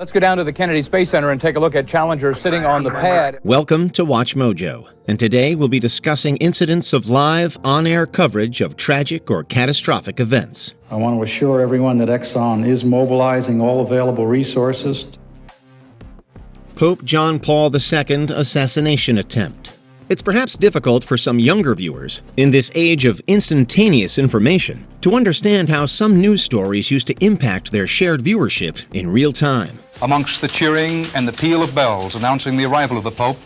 Let's go down to the Kennedy Space Center and take a look at Challenger sitting on the pad. Welcome to WatchMojo, and today we'll be discussing incidents of live, on-air coverage of tragic or catastrophic events. I want to assure everyone that Exxon is mobilizing all available resources. Pope John Paul II assassination attempt. It's perhaps difficult for some younger viewers, in this age of instantaneous information, to understand how some news stories used to impact their shared viewership in real time. Amongst the cheering and the peal of bells announcing the arrival of the Pope,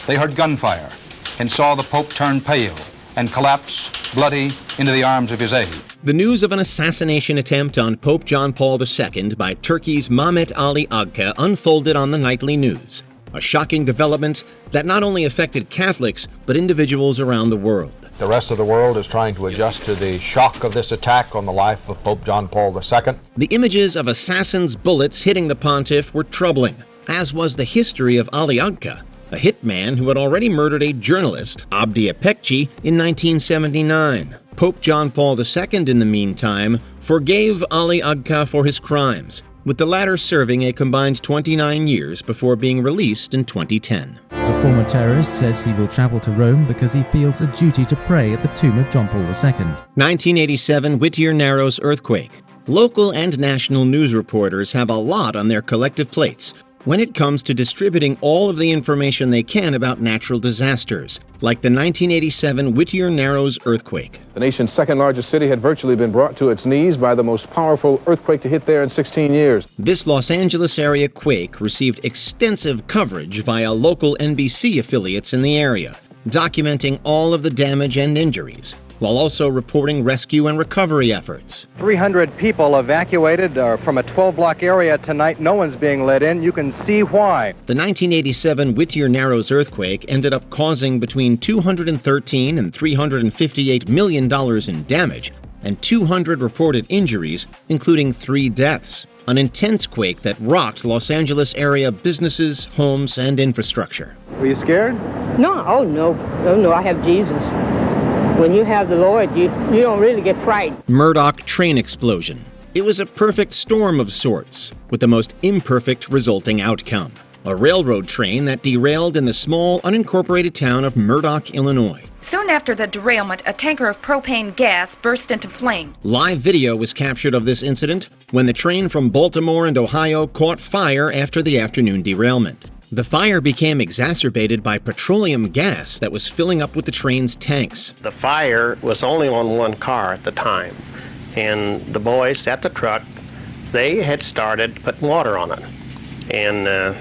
they heard gunfire and saw the Pope turn pale and collapse, bloody, into the arms of his aide. The news of an assassination attempt on Pope John Paul II by Turkey's Mehmet Ali Agca unfolded on the nightly news. A shocking development that not only affected Catholics, but individuals around the world. The rest of the world is trying to adjust to the shock of this attack on the life of Pope John Paul II. The images of assassins' bullets hitting the pontiff were troubling, as was the history of Ali Agca, a hitman who had already murdered a journalist, Abdi Apekci, in 1979. Pope John Paul II, in the meantime, forgave Ali Agca for his crimes, with the latter serving a combined 29 years before being released in 2010. The former terrorist says he will travel to Rome because he feels a duty to pray at the tomb of John Paul II. 1987 Whitier Narrows earthquake. Local and national news reporters have a lot on their collective plates when it comes to distributing all of the information they can about natural disasters, like the 1987 Whitier Narrows earthquake. The nation's second largest city had virtually been brought to its knees by the most powerful earthquake to hit there in 16 years. This Los Angeles area quake received extensive coverage via local NBC affiliates in the area, documenting all of the damage and injuries, while also reporting rescue and recovery efforts. 300 people evacuated from a 12-block area tonight. No one's being let in. You can see why. The 1987 Whitier Narrows earthquake ended up causing between $213 and $358 million in damage and 200 reported injuries, including 3 deaths. An intense quake that rocked Los Angeles area businesses, homes, and infrastructure. Were you scared? No, oh no, I have Jesus. When you have the Lord, you don't really get frightened. Murdoch train explosion. It was a perfect storm of sorts, with the most imperfect resulting outcome. A railroad train that derailed in the small, unincorporated town of Murdoch, Illinois. Soon after the derailment, a tanker of propane gas burst into flames. Live video was captured of this incident when the train from Baltimore and Ohio caught fire after the afternoon derailment. The fire became exacerbated by petroleum gas that was filling up with the train's tanks. The fire was only on one car at the time, and the boys at the truck, they had started putting water on it, and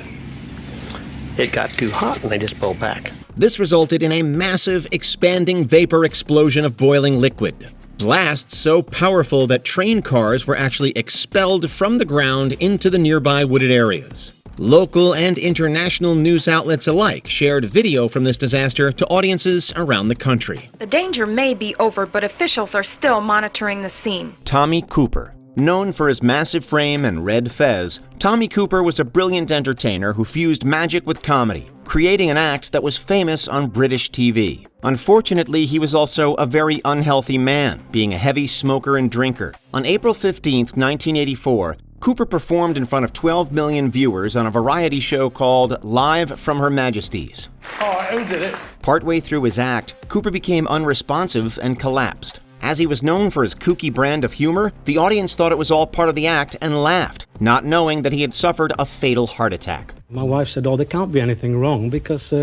it got too hot and they just pulled back. This resulted in a massive, expanding vapor explosion of boiling liquid. Blasts so powerful that train cars were actually expelled from the ground into the nearby wooded areas. Local and international news outlets alike shared video from this disaster to audiences around the country. The danger may be over, but officials are still monitoring the scene. Tommy Cooper. Known for his massive frame and red fez, Tommy Cooper was a brilliant entertainer who fused magic with comedy, creating an act that was famous on British TV. Unfortunately, he was also a very unhealthy man, being a heavy smoker and drinker. On April 15, 1984, Cooper performed in front of 12 million viewers on a variety show called Live from Her Majesty's. Oh, who did it? Partway through his act, Cooper became unresponsive and collapsed. As he was known for his kooky brand of humor, the audience thought it was all part of the act and laughed, not knowing that he had suffered a fatal heart attack. My wife said, "Oh, there can't be anything wrong because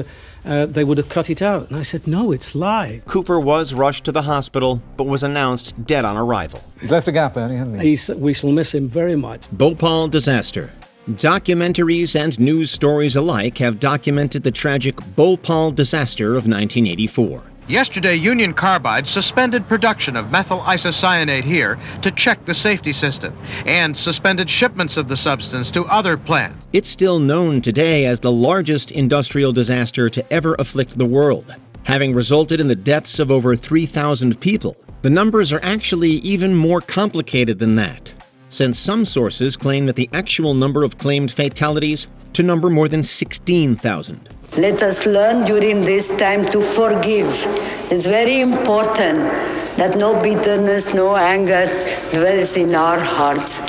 they would have cut it out." And I said, "No, it's live." Cooper was rushed to the hospital, but was announced dead on arrival. He's left a gap, Ernie, hasn't he? We shall miss him very much. Bhopal Disaster. Documentaries and news stories alike have documented the tragic Bhopal Disaster of 1984. Yesterday, Union Carbide suspended production of methyl isocyanate here to check the safety system and suspended shipments of the substance to other plants. It's still known today as the largest industrial disaster to ever afflict the world, having resulted in the deaths of over 3,000 people. The numbers are actually even more complicated than that, since some sources claim that the actual number of claimed fatalities to number more than 16,000. Let us learn during this time to forgive. It's very important that no bitterness, no anger dwells in our hearts.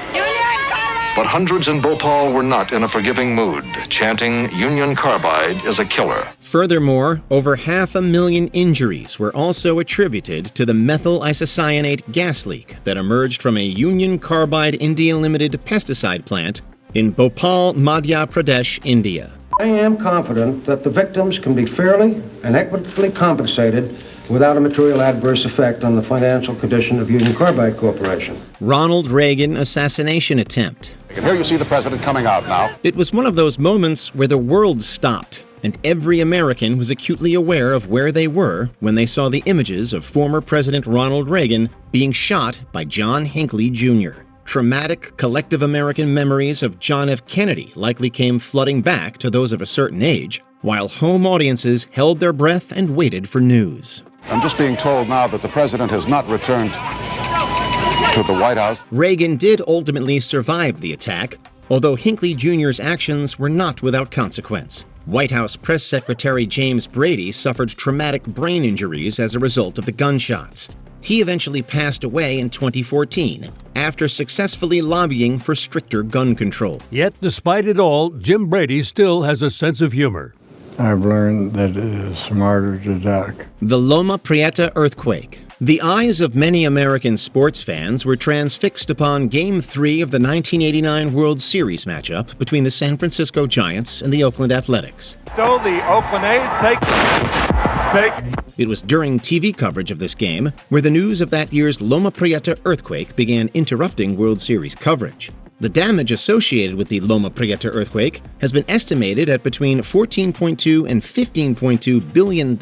But hundreds in Bhopal were not in a forgiving mood, chanting Union Carbide is a killer. Furthermore, over 500,000 injuries were also attributed to the methyl isocyanate gas leak that emerged from a Union Carbide India Limited pesticide plant in Bhopal, Madhya Pradesh, India. I am confident that the victims can be fairly and equitably compensated without a material adverse effect on the financial condition of Union Carbide Corporation. Ronald Reagan assassination attempt. And here you see the president coming out now. It was one of those moments where the world stopped, and every American was acutely aware of where they were when they saw the images of former President Ronald Reagan being shot by John Hinckley Jr. Traumatic collective American memories of John F. Kennedy likely came flooding back to those of a certain age, while home audiences held their breath and waited for news. I'm just being told now that the president has not returned to the White House. Reagan did ultimately survive the attack, although Hinckley Jr.'s actions were not without consequence. White House Press Secretary James Brady suffered traumatic brain injuries as a result of the gunshots. He eventually passed away in 2014 after successfully lobbying for stricter gun control. Yet, despite it all, Jim Brady still has a sense of humor. I've learned that it is smarter to duck. The Loma Prieta earthquake. The eyes of many American sports fans were transfixed upon Game 3 of the 1989 World Series matchup between the San Francisco Giants and the Oakland Athletics. So the Oakland A's take. It was during TV coverage of this game where the news of that year's Loma Prieta earthquake began interrupting World Series coverage. The damage associated with the Loma Prieta earthquake has been estimated at between $14.2 and $15.2 billion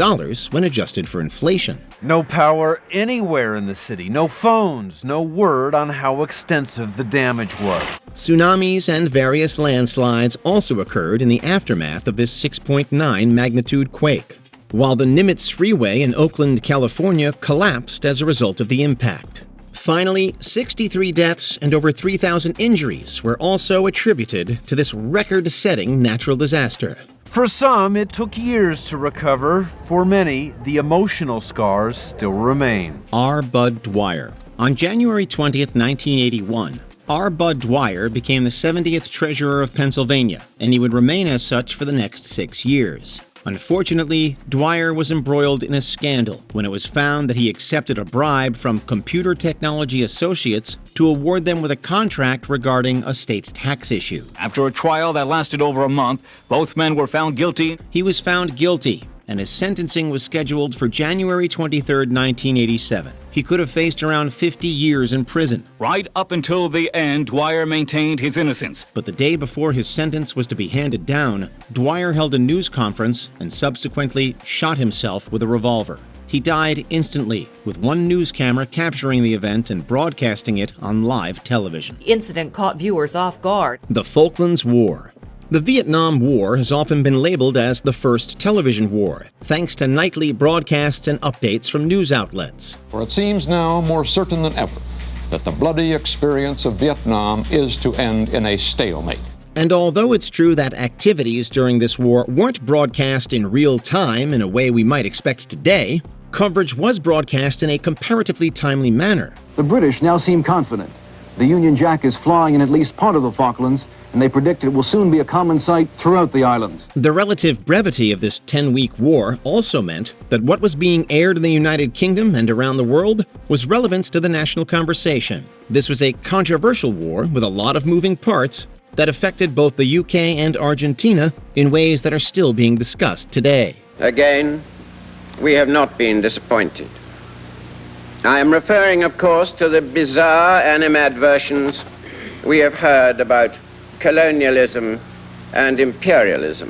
when adjusted for inflation. No power anywhere in the city, no phones, no word on how extensive the damage was. Tsunamis and various landslides also occurred in the aftermath of this 6.9 magnitude quake, while the Nimitz Freeway in Oakland, California collapsed as a result of the impact. Finally, 63 deaths and over 3,000 injuries were also attributed to this record-setting natural disaster. For some, it took years to recover. For many, the emotional scars still remain. R. Bud Dwire. On January 20th, 1981, R. Bud Dwire became the 70th Treasurer of Pennsylvania, and he would remain as such for the next 6 years. Unfortunately, Dwyer was embroiled in a scandal when it was found that he accepted a bribe from Computer Technology Associates to award them with a contract regarding a state tax issue. After a trial that lasted over a month, both men were found guilty. He was found guilty, and his sentencing was scheduled for January 23, 1987. He could have faced around 50 years in prison. Right up until the end, Dwyer maintained his innocence. But the day before his sentence was to be handed down, Dwyer held a news conference and subsequently shot himself with a revolver. He died instantly, with one news camera capturing the event and broadcasting it on live television. The incident caught viewers off guard. The Falklands War. The Vietnam War has often been labeled as the first television war, thanks to nightly broadcasts and updates from news outlets. For it seems now more certain than ever that the bloody experience of Vietnam is to end in a stalemate. And although it's true that activities during this war weren't broadcast in real time in a way we might expect today, coverage was broadcast in a comparatively timely manner. The British now seem confident. The Union Jack is flying in at least part of the Falklands, and they predict it will soon be a common sight throughout the islands. The relative brevity of this 10-week war also meant that what was being aired in the United Kingdom and around the world was relevant to the national conversation. This was a controversial war with a lot of moving parts that affected both the UK and Argentina in ways that are still being discussed today. Again, we have not been disappointed. I am referring, of course, to the bizarre animadversions we have heard about colonialism and imperialism.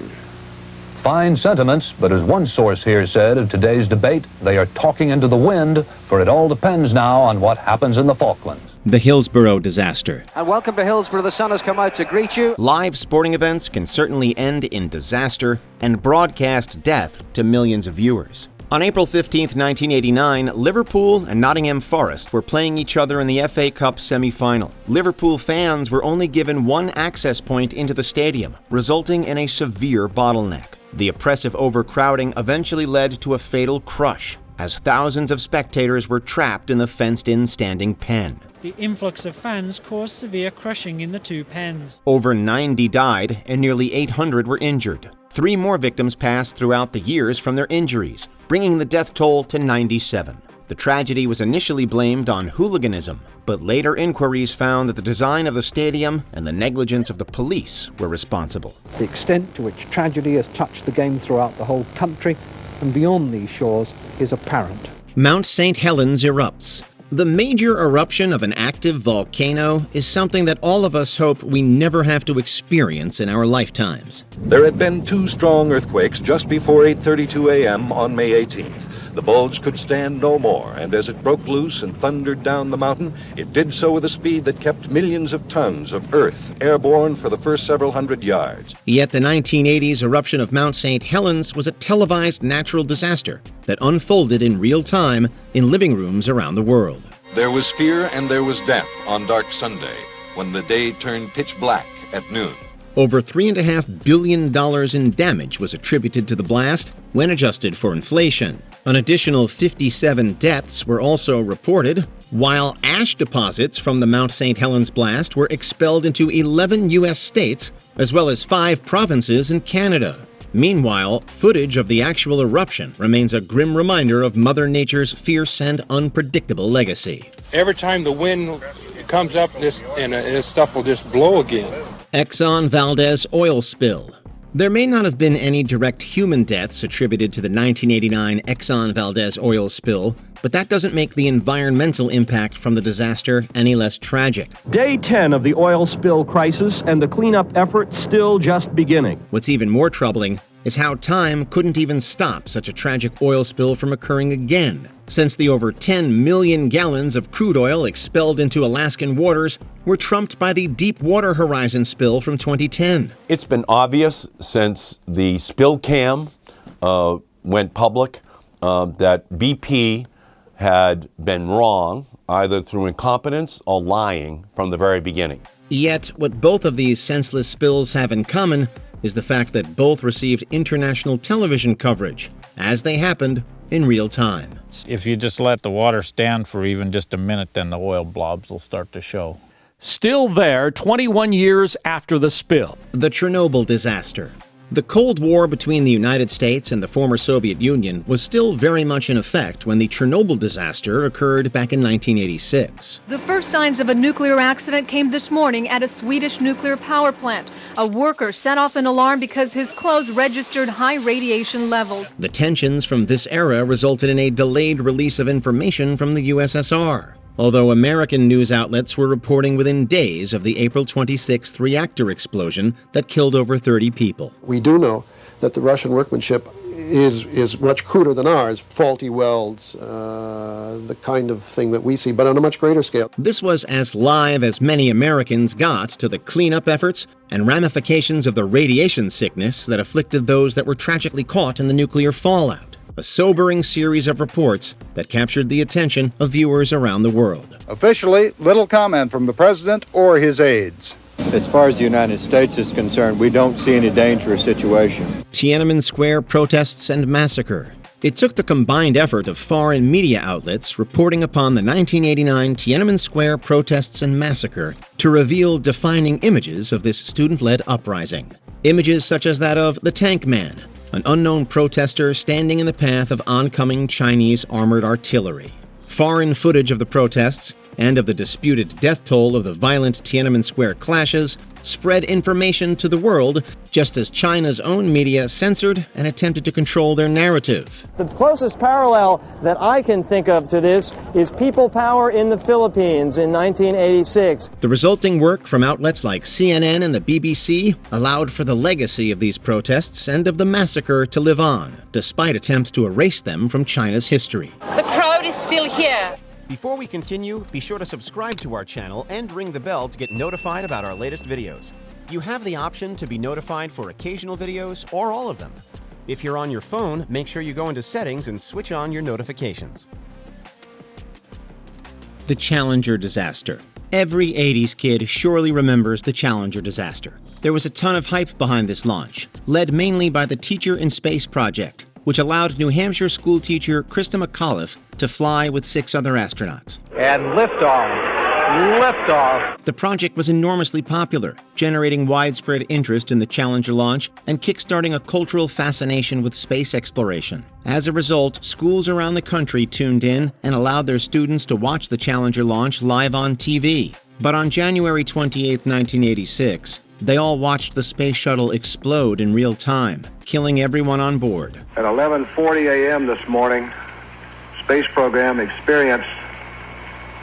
Fine sentiments, but as one source here said in today's debate, they are talking into the wind, for it all depends now on what happens in the Falklands. The Hillsborough Disaster. And welcome to Hillsborough. The sun has come out to greet you. Live sporting events can certainly end in disaster and broadcast death to millions of viewers. On April 15, 1989, Liverpool and Nottingham Forest were playing each other in the FA Cup semi-final. Liverpool fans were only given one access point into the stadium, resulting in a severe bottleneck. The oppressive overcrowding eventually led to a fatal crush. as thousands of spectators were trapped in the fenced-in standing pen. The influx of fans caused severe crushing in the two pens. Over 90 died and nearly 800 were injured. 3 more victims passed throughout the years from their injuries, bringing the death toll to 97. The tragedy was initially blamed on hooliganism, but later inquiries found that the design of the stadium and the negligence of the police were responsible. The extent to which tragedy has touched the game throughout the whole country and beyond these shores is apparent. Mount St Helens erupts. The major eruption of an active volcano is something that all of us hope we never have to experience in our lifetimes. There had been 2 strong earthquakes just before 8:32 a.m. on May 18th. The bulge could stand no more, and as it broke loose and thundered down the mountain, it did so with a speed that kept millions of tons of earth airborne for the first several hundred yards. Yet the 1980s eruption of Mount St Helens was a televised natural disaster that unfolded in real time in living rooms around the world. There was fear and there was death on dark Sunday, when the day turned pitch black at noon. Over $3.5 billion in damage was attributed to the blast when adjusted for inflation. An additional 57 deaths were also reported, while ash deposits from the Mount St. Helens blast were expelled into 11 U.S. states, as well as 5 provinces in Canada. Meanwhile, footage of the actual eruption remains a grim reminder of Mother Nature's fierce and unpredictable legacy. Every time the wind comes up, this stuff will just blow again. Exxon Valdez oil spill. There may not have been any direct human deaths attributed to the 1989 Exxon Valdez oil spill, but that doesn't make the environmental impact from the disaster any less tragic. Day 10 of the oil spill crisis, and the cleanup effort still just beginning. What's even more troubling is how time couldn't even stop such a tragic oil spill from occurring again, since the over 10 million gallons of crude oil expelled into Alaskan waters were trumped by the Deepwater Horizon spill from 2010. It's been obvious since the spill cam went public that BP had been wrong, either through incompetence or lying from the very beginning. Yet, what both of these senseless spills have in common is the fact that both received international television coverage, as they happened in real time. If you just let the water stand for even just a minute, then the oil blobs will start to show. Still there 21 years after the spill. The Chernobyl disaster. The Cold War between the United States and the former Soviet Union was still very much in effect when the Chernobyl disaster occurred back in 1986. The first signs of a nuclear accident came this morning at a Swedish nuclear power plant. A worker set off an alarm because his clothes registered high radiation levels. The tensions from this era resulted in a delayed release of information from the USSR, although American news outlets were reporting within days of the April 26th reactor explosion that killed over 30 people. We do know that the Russian workmanship is much cruder than ours, faulty welds, the kind of thing that we see, but on a much greater scale. This was as live as many Americans got to the cleanup efforts and ramifications of the radiation sickness that afflicted those that were tragically caught in the nuclear fallout. A sobering series of reports that captured the attention of viewers around the world. Officially, little comment from the president or his aides. As far as the United States is concerned, we don't see any dangerous situation. Tiananmen Square protests and massacre. It took the combined effort of foreign media outlets reporting upon the 1989 Tiananmen Square protests and massacre to reveal defining images of this student-led uprising. Images such as that of the Tank Man, an unknown protester standing in the path of oncoming Chinese armored artillery. Foreign footage of the protests and of the disputed death toll of the violent Tiananmen Square clashes spread information to the world, just as China's own media censored and attempted to control their narrative. The closest parallel that I can think of to this is People Power in the Philippines in 1986. The resulting work from outlets like CNN and the BBC allowed for the legacy of these protests and of the massacre to live on, despite attempts to erase them from China's history. The crowd is still here. Before we continue, be sure to subscribe to our channel and ring the bell to get notified about our latest videos. You have the option to be notified for occasional videos or all of them. If you're on your phone, make sure you go into Settings and switch on your notifications. The Challenger disaster. Every 80s kid surely remembers the Challenger disaster. There was a ton of hype behind this launch, led mainly by the Teacher in Space project, which allowed New Hampshire schoolteacher Krista McAuliffe to fly with 6 other astronauts. And liftoff. Liftoff. The project was enormously popular, generating widespread interest in the Challenger launch and kickstarting a cultural fascination with space exploration. As a result, schools around the country tuned in and allowed their students to watch the Challenger launch live on TV. But on January 28, 1986, they all watched the space shuttle explode in real time, killing everyone on board. At 11:40 a.m. this morning, space program experienced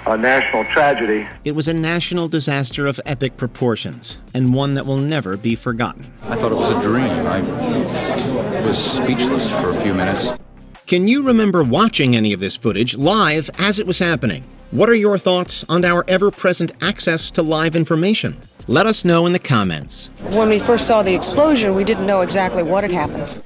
a national tragedy. It was a national disaster of epic proportions, and one that will never be forgotten. I thought it was a dream. I was speechless for a few minutes. Can you remember watching any of this footage live as it was happening? What are your thoughts on our ever-present access to live information? Let us know in the comments. When we first saw the explosion, we didn't know exactly what had happened.